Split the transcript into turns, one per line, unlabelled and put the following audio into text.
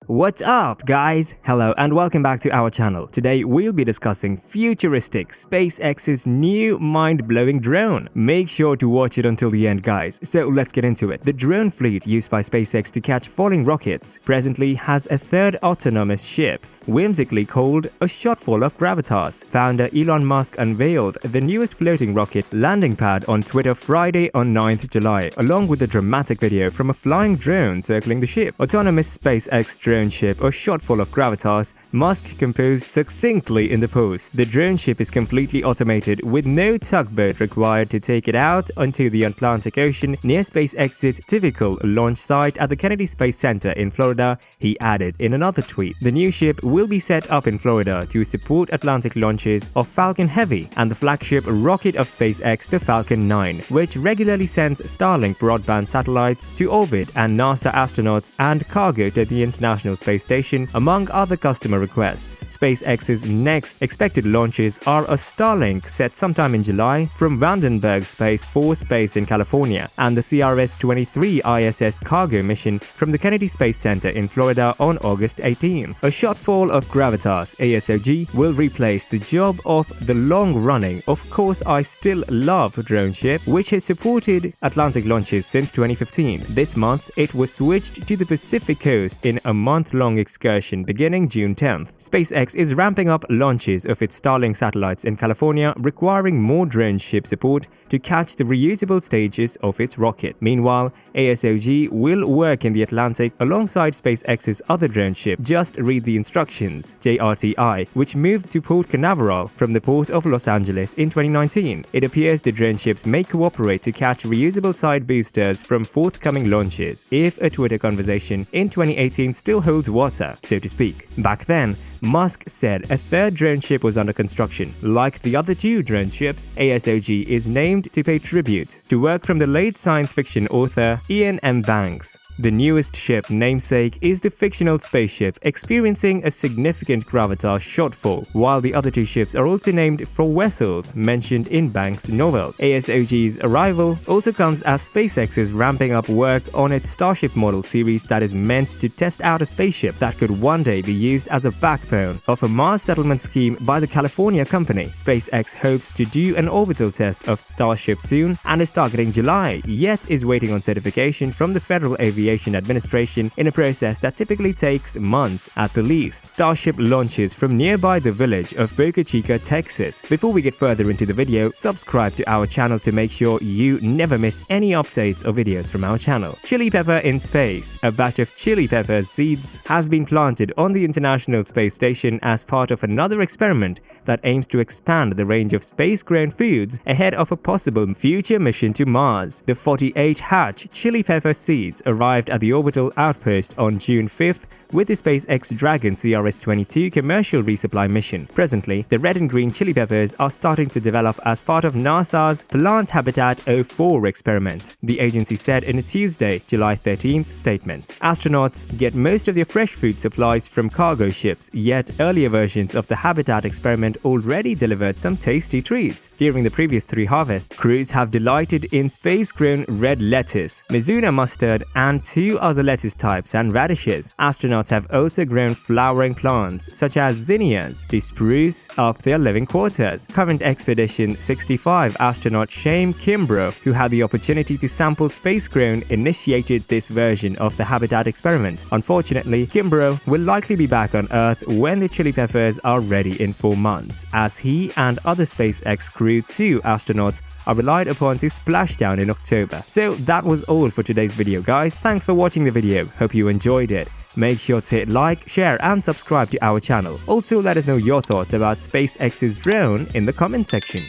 What's up, guys? Hello and welcome back to our channel. Today we'll be discussing Futuristic, SpaceX's new mind-blowing drone. Make sure to watch it until the end, guys. So let's get into it. The drone fleet used by SpaceX to catch falling rockets presently has a third autonomous ship, whimsically called a Shortfall of Gravitas. Founder Elon Musk unveiled the newest floating rocket landing pad on Twitter Friday on 9th July, along with a dramatic video from a flying drone circling the ship. Autonomous SpaceX drone ship, a Shortfall of Gravitas, Musk composed succinctly in the post. The drone ship is completely automated with no tugboat required to take it out onto the Atlantic Ocean near SpaceX's typical launch site at the Kennedy Space Center in Florida, he added in another tweet. The new ship will be set up in Florida to support Atlantic launches of Falcon Heavy and the flagship rocket of SpaceX, the Falcon 9, which regularly sends Starlink broadband satellites to orbit and NASA astronauts and cargo to the International Space Station, among other customer requests. SpaceX's next expected launches are a Starlink set sometime in July from Vandenberg Space Force Base in California and the CRS-23 ISS cargo mission from the Kennedy Space Center in Florida on August 18. A Shortfall of Gravitas (ASOG) will replace the job of the long-running Of Course I Still Love drone ship, which has supported Atlantic launches since 2015. This month, it was switched to the Pacific coast in a month-long excursion beginning June 10th. SpaceX is ramping up launches of its Starlink satellites in California, requiring more drone ship support to catch the reusable stages of its rocket. Meanwhile, ASOG will work in the Atlantic alongside SpaceX's other drone ship. Just read the instructions. JRTI, which moved to Port Canaveral from the port of Los Angeles in 2019. It appears the drone ships may cooperate to catch reusable side boosters from forthcoming launches, if a Twitter conversation in 2018 still holds water, so to speak. Back then, Musk said a third drone ship was under construction. Like the other two drone ships, ASOG is named to pay tribute to work from the late science fiction author Ian M. Banks. The newest ship, namesake, is the fictional spaceship experiencing a significant gravitas shortfall, while the other two ships are also named for vessels mentioned in Banks' novel. ASOG's arrival also comes as SpaceX is ramping up work on its Starship model series that is meant to test out a spaceship that could one day be used as a backbone of a Mars settlement scheme by the California company. SpaceX hopes to do an orbital test of Starship soon and is targeting July, yet is waiting on certification from the Federal Aviation Administration in a process that typically takes months at the least. Starship launches from nearby the village of Boca Chica, Texas. Before we get further into the video, subscribe to our channel to make sure you never miss any updates or videos from our channel. Chili pepper in space. A batch of chili pepper seeds has been planted on the International Space Station as part of another experiment that aims to expand the range of space-grown foods ahead of a possible future mission to Mars. The 48-hatch chili pepper seeds arrived at the orbital outpost on June 5th with the SpaceX Dragon CRS-22 commercial resupply mission. Presently, the red and green chili peppers are starting to develop as part of NASA's Plant Habitat 04 experiment, the agency said in a Tuesday, July 13th statement. Astronauts get most of their fresh food supplies from cargo ships, yet earlier versions of the Habitat experiment already delivered some tasty treats. During the previous 3 harvests, crews have delighted in space-grown red lettuce, Mizuna mustard, and 2 other lettuce types and radishes. Astronauts have also grown flowering plants such as zinnias to spruce up their living quarters. Current Expedition 65 astronaut Shane Kimbrough, who had the opportunity to sample space-grown, initiated this version of the Habitat experiment. Unfortunately, Kimbrough will likely be back on Earth when the chili peppers are ready in 4 months, as he and other SpaceX Crew 2 astronauts are relied upon to splash down in October. So that was all for today's video, guys. Thanks for watching the video. Hope you enjoyed it. Make sure to hit like, share and subscribe to our channel. Also, let us know your thoughts about SpaceX's drone in the comment section.